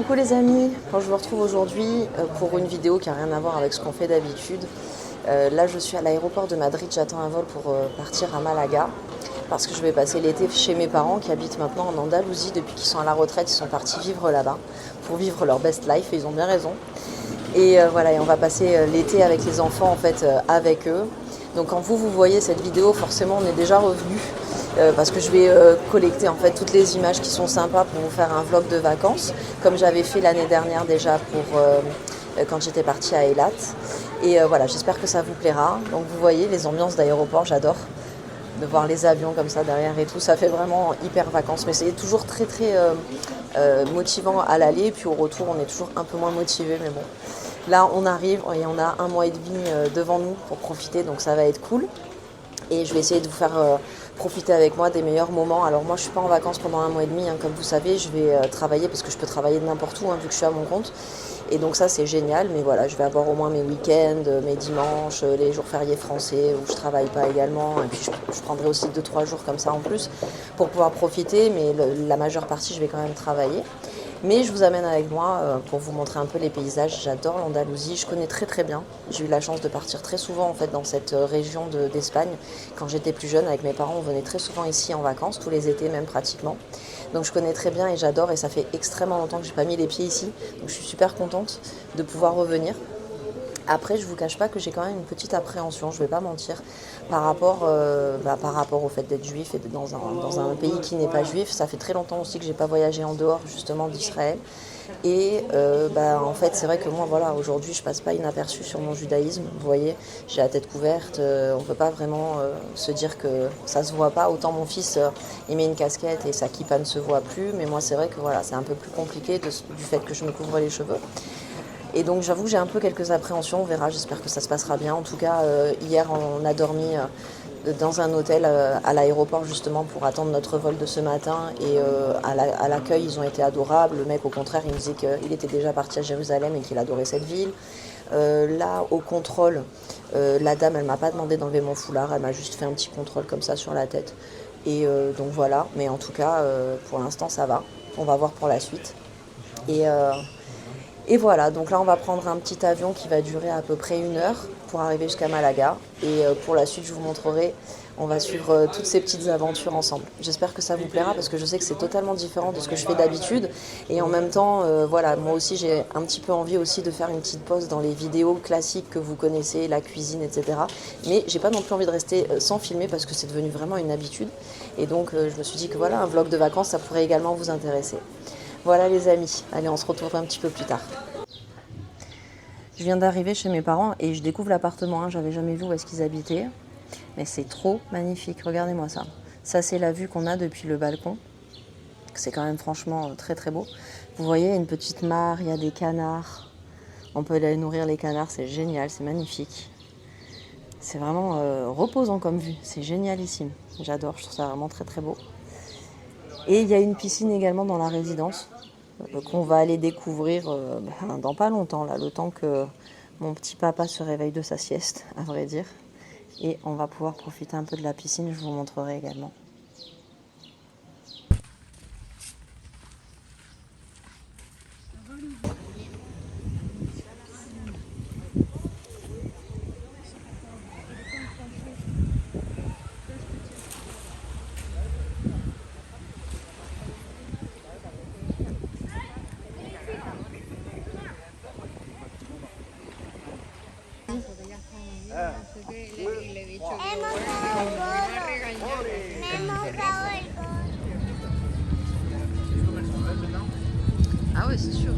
Coucou les amis, quand je vous retrouve aujourd'hui pour une vidéo qui n'a rien à voir avec ce qu'on fait d'habitude. Là je suis à l'aéroport de Madrid, j'attends un vol pour partir à Malaga parce que je vais passer l'été chez mes parents qui habitent maintenant en Andalousie depuis qu'ils sont à la retraite, ils sont partis vivre là-bas pour vivre leur best life et ils ont bien raison. Et voilà, et on va passer l'été avec les enfants en fait avec eux. Donc quand vous voyez cette vidéo, forcément on est déjà revenu parce que je vais collecter en fait toutes les images qui sont sympas pour vous faire un vlog de vacances, comme j'avais fait l'année dernière déjà pour quand j'étais partie à Eilat. Et voilà, j'espère que ça vous plaira. Donc vous voyez les ambiances d'aéroport, j'adore de voir les avions comme ça derrière et tout, ça fait vraiment hyper vacances, mais c'est toujours très motivant à l'aller, puis au retour on est toujours un peu moins motivé, mais bon. Là on arrive et on a un mois et demi devant nous pour profiter, donc ça va être cool. Et je vais essayer de vous faire profiter avec moi des meilleurs moments. Alors moi je suis pas en vacances pendant un mois et demi, hein, comme vous savez, je vais travailler parce que je peux travailler de n'importe où, hein, vu que je suis à mon compte. Et donc ça c'est génial, mais voilà, je vais avoir au moins mes week-ends, mes dimanches, les jours fériés français où je travaille pas également. Et puis je prendrai aussi 2-3 jours comme ça en plus pour pouvoir profiter, mais la majeure partie je vais quand même travailler. Mais je vous amène avec moi pour vous montrer un peu les paysages. J'adore l'Andalousie, je connais très bien. J'ai eu la chance de partir très souvent en fait dans cette région d'Espagne. Quand j'étais plus jeune avec mes parents, on venait très souvent ici en vacances, tous les étés même pratiquement. Donc je connais très bien et j'adore, et ça fait extrêmement longtemps que j'ai pas mis les pieds ici. Donc je suis super contente de pouvoir revenir. Après, je vous cache pas que j'ai quand même une petite appréhension, je vais pas mentir, par rapport au fait d'être juif et d'être dans un pays qui n'est pas juif. Ça fait très longtemps aussi que j'ai pas voyagé en dehors justement d'Israël. Et en fait, c'est vrai que moi, voilà, aujourd'hui, je passe pas inaperçue sur mon judaïsme. Vous voyez, j'ai la tête couverte, on peut pas vraiment se dire que ça se voit pas. Autant mon fils, il met une casquette et sa kippa ne se voit plus, mais moi, c'est vrai que voilà, c'est un peu plus compliqué du fait que je me couvre les cheveux. Et donc j'avoue que j'ai un peu quelques appréhensions, on verra, j'espère que ça se passera bien. En tout cas, hier on a dormi dans un hôtel à l'aéroport justement pour attendre notre vol de ce matin. Et à l'accueil, ils ont été adorables. Le mec, au contraire, il me disait qu'il était déjà parti à Jérusalem et qu'il adorait cette ville. Là, au contrôle, la dame, elle m'a pas demandé d'enlever mon foulard, elle m'a juste fait un petit contrôle comme ça sur la tête. Et donc voilà, mais en tout cas, pour l'instant, ça va. On va voir pour la suite. Et voilà, donc là on va prendre un petit avion qui va durer à peu près 1 heure pour arriver jusqu'à Malaga. Et pour la suite, je vous montrerai, on va suivre toutes ces petites aventures ensemble. J'espère que ça vous plaira parce que je sais que c'est totalement différent de ce que je fais d'habitude. Et en même temps, voilà, moi aussi j'ai un petit peu envie aussi de faire une petite pause dans les vidéos classiques que vous connaissez, la cuisine, etc. Mais j'ai pas non plus envie de rester sans filmer parce que c'est devenu vraiment une habitude. Et donc je me suis dit que voilà, un vlog de vacances, ça pourrait également vous intéresser. Voilà les amis, allez on se retrouve un petit peu plus tard. Je viens d'arriver chez mes parents et je découvre l'appartement, hein. J'avais jamais vu où est-ce qu'ils habitaient, mais c'est trop magnifique, regardez-moi ça. Ça c'est la vue qu'on a depuis le balcon, c'est quand même franchement très beau. Vous voyez, il y a une petite mare, il y a des canards, on peut aller nourrir les canards, c'est génial, c'est magnifique. C'est vraiment reposant comme vue, c'est génialissime, j'adore, je trouve ça vraiment très beau. Et il y a une piscine également dans la résidence qu'on va aller découvrir dans pas longtemps, là, le temps que mon petit papa se réveille de sa sieste, à vrai dire. Et on va pouvoir profiter un peu de la piscine, je vous montrerai également. Ah ouais, c'est sûr.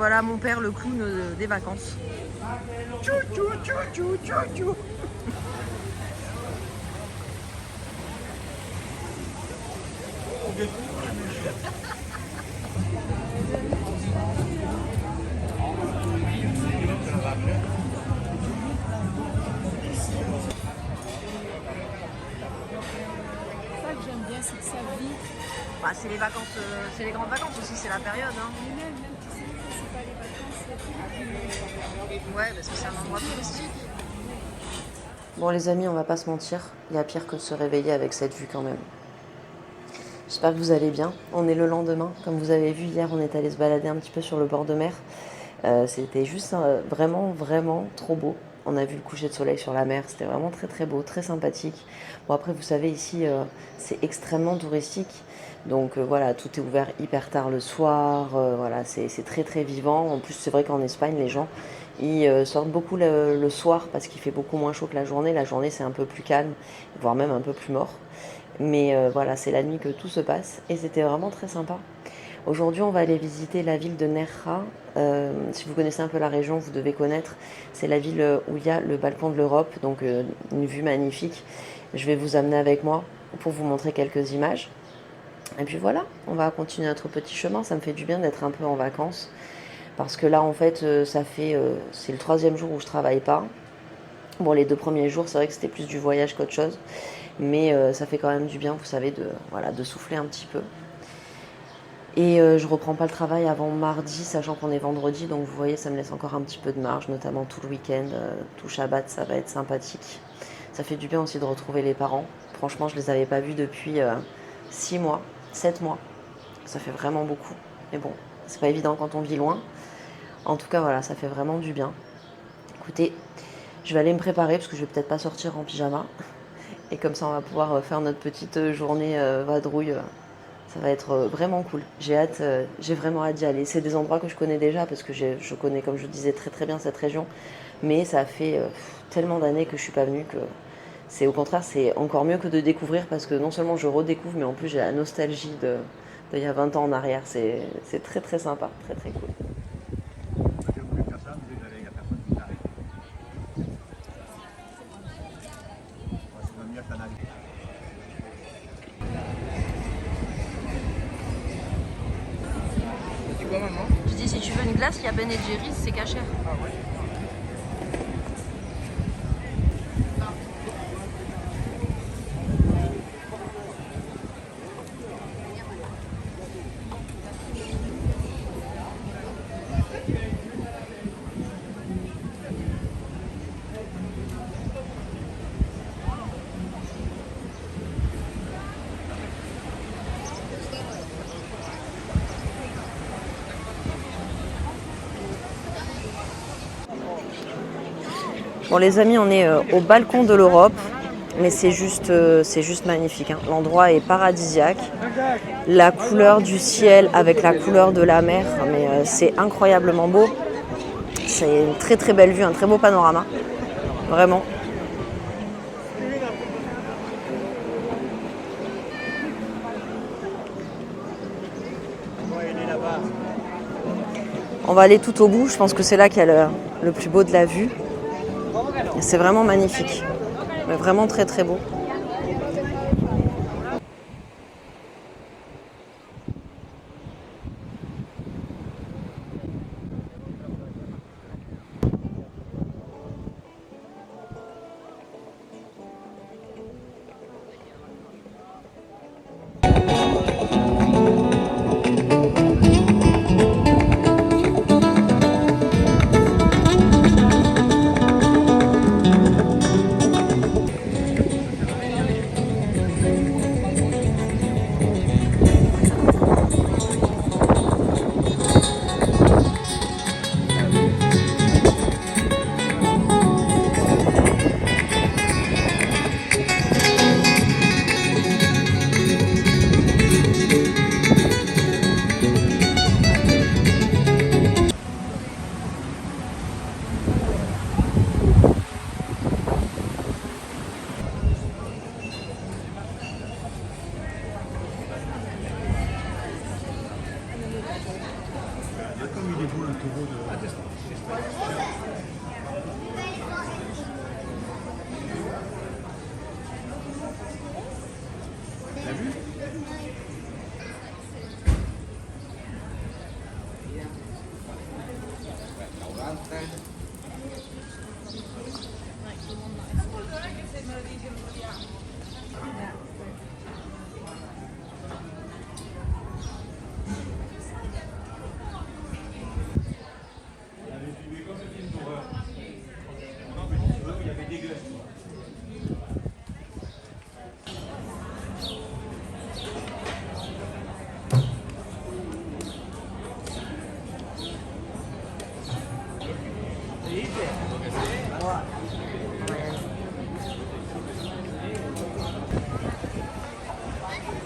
voilà mon père, le clown des vacances. Tchou, tchou, tchou, tchou, tchou, tchou. Ça que j'aime bien, c'est que ça vit. Bah, c'est les vacances, c'est les grandes vacances aussi, c'est la période. Hein. Mais même, tu sais, quand c'est pas les vacances, il y a tout le monde. Ouais, parce que c'est un endroit touristique. Bon les amis, on va pas se mentir, il y a pire que de se réveiller avec cette vue quand même. J'espère que vous allez bien. On est le lendemain, comme vous avez vu hier, on est allé se balader un petit peu sur le bord de mer. C'était juste vraiment trop beau. On a vu le coucher de soleil sur la mer, c'était vraiment très beau, très sympathique. Bon après vous savez ici c'est extrêmement touristique, donc voilà, tout est ouvert hyper tard le soir, voilà, c'est très vivant. En plus c'est vrai qu'en Espagne les gens ils sortent beaucoup le soir parce qu'il fait beaucoup moins chaud que la journée. La journée c'est un peu plus calme, voire même un peu plus mort. Mais voilà, c'est la nuit que tout se passe et c'était vraiment très sympa. Aujourd'hui, on va aller visiter la ville de Nerja. Si vous connaissez un peu la région, vous devez connaître. C'est la ville où il y a le balcon de l'Europe, donc une vue magnifique. Je vais vous amener avec moi pour vous montrer quelques images. Et puis voilà, on va continuer notre petit chemin. Ça me fait du bien d'être un peu en vacances. Parce que là, en fait, c'est le 3e jour où je travaille pas. Bon, les 2 premiers jours, c'est vrai que c'était plus du voyage qu'autre chose. Mais ça fait quand même du bien, vous savez, de souffler un petit peu. Et je reprends pas le travail avant mardi, sachant qu'on est vendredi, donc vous voyez, ça me laisse encore un petit peu de marge, notamment tout le week-end, tout Shabbat, ça va être sympathique. Ça fait du bien aussi de retrouver les parents. Franchement, je les avais pas vus depuis 6 mois, 7 mois. Ça fait vraiment beaucoup. Mais bon, c'est pas évident quand on vit loin. En tout cas, voilà, ça fait vraiment du bien. Écoutez, je vais aller me préparer parce que je vais peut-être pas sortir en pyjama. Et comme ça, on va pouvoir faire notre petite journée vadrouille. Ça va être vraiment cool. J'ai vraiment hâte d'y aller. C'est des endroits que je connais déjà parce que je connais, comme je disais, très bien cette région. Mais ça fait tellement d'années que je suis pas venue que au contraire, c'est encore mieux que de découvrir parce que non seulement je redécouvre, mais en plus j'ai la nostalgie d'il y a 20 ans en arrière. C'est très sympa, très cool. J'ai voulu faire ça, mais il n'y a personne qui t'arrête. C'est même mieux que t'en ailles. C'est quoi maman? Je dis si tu veux une glace, il y a Ben et Jerry's, c'est cachère. Ah ouais. Bon les amis, on est au balcon de l'Europe, mais c'est juste magnifique. Hein. L'endroit est paradisiaque. La couleur du ciel avec la couleur de la mer, mais c'est incroyablement beau. C'est une très belle vue, un très beau panorama, vraiment. On va aller tout au bout, je pense que c'est là qu'il y a le plus beau de la vue. C'est vraiment magnifique, mais vraiment très beau.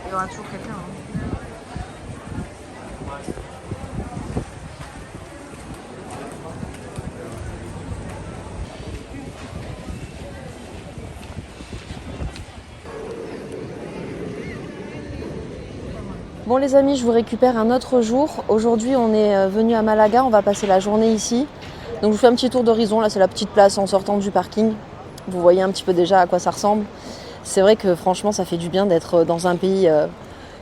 Il y aura toujours quelqu'un. Bon les amis, je vous récupère un autre jour. Aujourd'hui on est venu à Malaga, on va passer la journée ici. Donc je vous fais un petit tour d'horizon, là c'est la petite place en sortant du parking. Vous voyez un petit peu déjà à quoi ça ressemble. C'est vrai que franchement ça fait du bien d'être dans un pays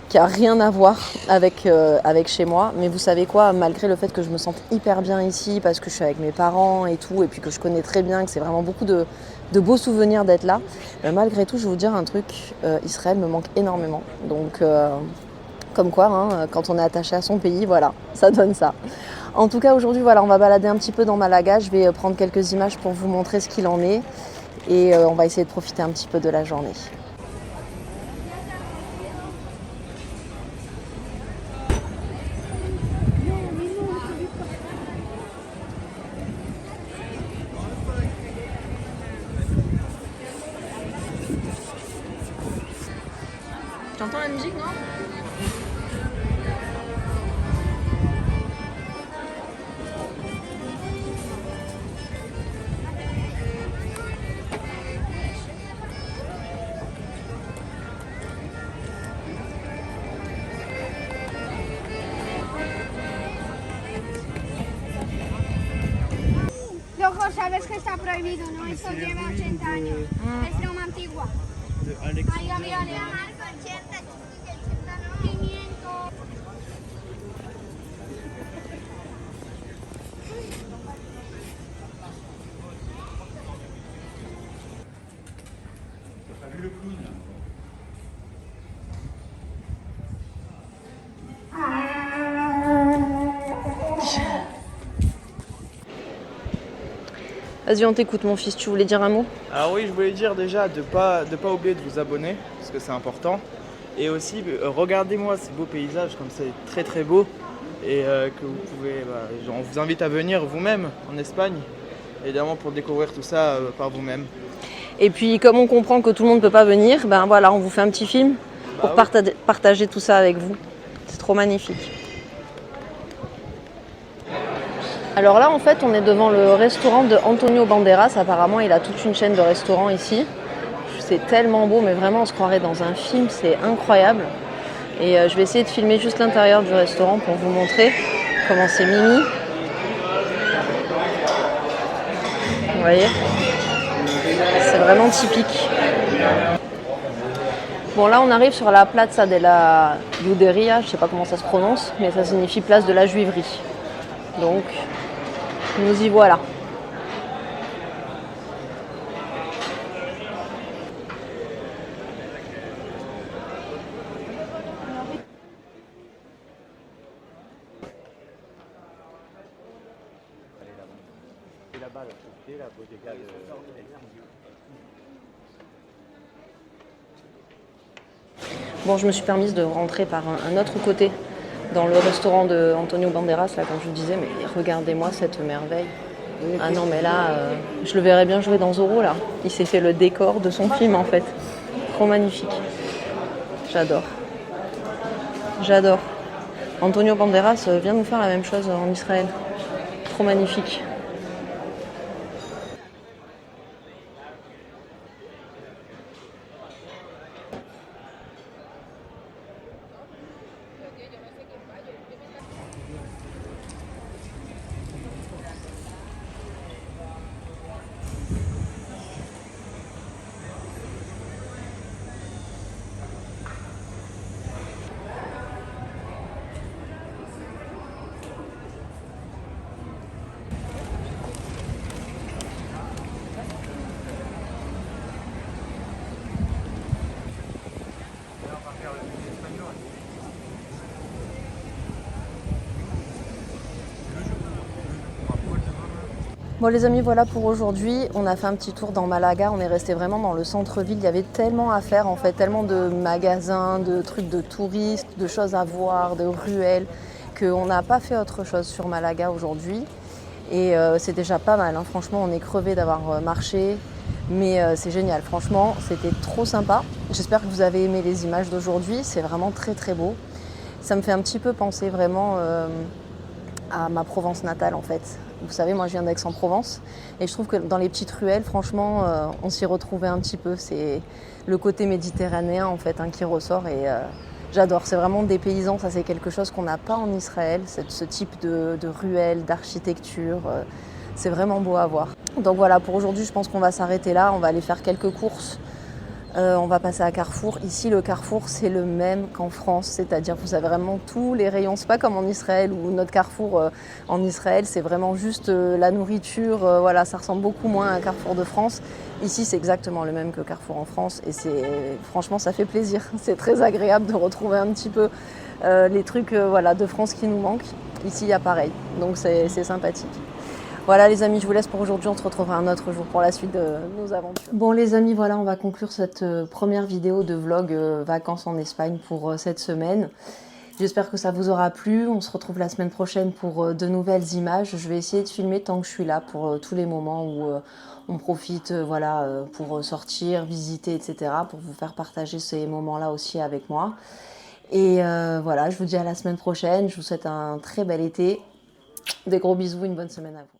qui a rien à voir avec chez moi. Mais vous savez quoi, malgré le fait que je me sente hyper bien ici, parce que je suis avec mes parents et tout, et puis que je connais très bien, que c'est vraiment beaucoup de beaux souvenirs d'être là, malgré tout je vais vous dire un truc, Israël me manque énormément. Donc comme quoi, hein, quand on est attaché à son pays, voilà, ça donne ça. En tout cas, aujourd'hui, voilà, on va balader un petit peu dans Malaga. Je vais prendre quelques images pour vous montrer ce qu'il en est. Et on va essayer de profiter un petit peu de la journée. Tu entends la musique, non ? Loco, sabes que está prohibido, ¿no? Esto lleva 80 años. Es Roma antigua. Ay, amiga, le Marco, 80, 500. T'as vu le clown là? Vas-y, on t'écoute mon fils, tu voulais dire un mot ? Alors oui, je voulais dire déjà de pas oublier de vous abonner, parce que c'est important. Et aussi, regardez-moi ces beaux paysages, comme c'est très très beau. Et que vous pouvez, on vous invite à venir vous-même en Espagne, évidemment pour découvrir tout ça par vous-même. Et puis, comme on comprend que tout le monde ne peut pas venir, ben voilà, on vous fait un petit film pour partager tout ça avec vous. C'est trop magnifique. Alors là, en fait, on est devant le restaurant de Antonio Banderas. Apparemment, il a toute une chaîne de restaurants ici. C'est tellement beau, mais vraiment, on se croirait dans un film. C'est incroyable. Et je vais essayer de filmer juste l'intérieur du restaurant pour vous montrer comment c'est mimi. Vous voyez ? C'est vraiment typique. Bon, là, on arrive sur la Plaza de la Juderia. Je ne sais pas comment ça se prononce, mais ça signifie place de la Juiverie. Donc, nous y voilà. Bon, je me suis permise de rentrer par un autre côté dans le restaurant de Antonio Banderas, là, comme je vous disais, mais regardez-moi cette merveille. Ah non, mais là, je le verrais bien jouer dans Zorro, là. Il s'est fait le décor de son film, en fait. Trop magnifique. J'adore. J'adore. Antonio Banderas vient nous faire la même chose en Israël. Trop magnifique. Bon les amis, voilà pour aujourd'hui. On a fait un petit tour dans Malaga, on est resté vraiment dans le centre-ville. Il y avait tellement à faire en fait, tellement de magasins, de trucs de touristes, de choses à voir, de ruelles, qu'on n'a pas fait autre chose sur Malaga aujourd'hui. Et c'est déjà pas mal, hein. Franchement on est crevé d'avoir marché, mais c'est génial, franchement c'était trop sympa. J'espère que vous avez aimé les images d'aujourd'hui, c'est vraiment très très beau. Ça me fait un petit peu penser vraiment à ma Provence natale en fait. Vous savez, moi je viens d'Aix-en-Provence et je trouve que dans les petites ruelles, franchement, on s'y retrouvait un petit peu. C'est le côté méditerranéen en fait qui ressort et j'adore. C'est vraiment dépaysant, ça c'est quelque chose qu'on n'a pas en Israël, ce type de ruelles, d'architecture. C'est vraiment beau à voir. Donc voilà, pour aujourd'hui, je pense qu'on va s'arrêter là. On va aller faire quelques courses. On va passer à Carrefour. Ici, le Carrefour, c'est le même qu'en France, c'est-à-dire que vous avez vraiment tous les rayons. C'est pas comme en Israël où notre Carrefour en Israël, c'est vraiment juste la nourriture. Voilà, ça ressemble beaucoup moins à un Carrefour de France. Ici, c'est exactement le même que Carrefour en France et franchement, ça fait plaisir. C'est très agréable de retrouver un petit peu les trucs voilà, de France qui nous manquent. Ici, il y a pareil, donc c'est sympathique. Voilà les amis, je vous laisse pour aujourd'hui, on se retrouvera un autre jour pour la suite de nos aventures. Bon les amis, voilà, on va conclure cette première vidéo de vlog vacances en Espagne pour cette semaine. J'espère que ça vous aura plu, on se retrouve la semaine prochaine pour de nouvelles images. Je vais essayer de filmer tant que je suis là pour tous les moments où on profite voilà, pour sortir, visiter, etc. pour vous faire partager ces moments-là aussi avec moi. Et voilà, je vous dis à la semaine prochaine, je vous souhaite un très bel été. Des gros bisous, une bonne semaine à vous.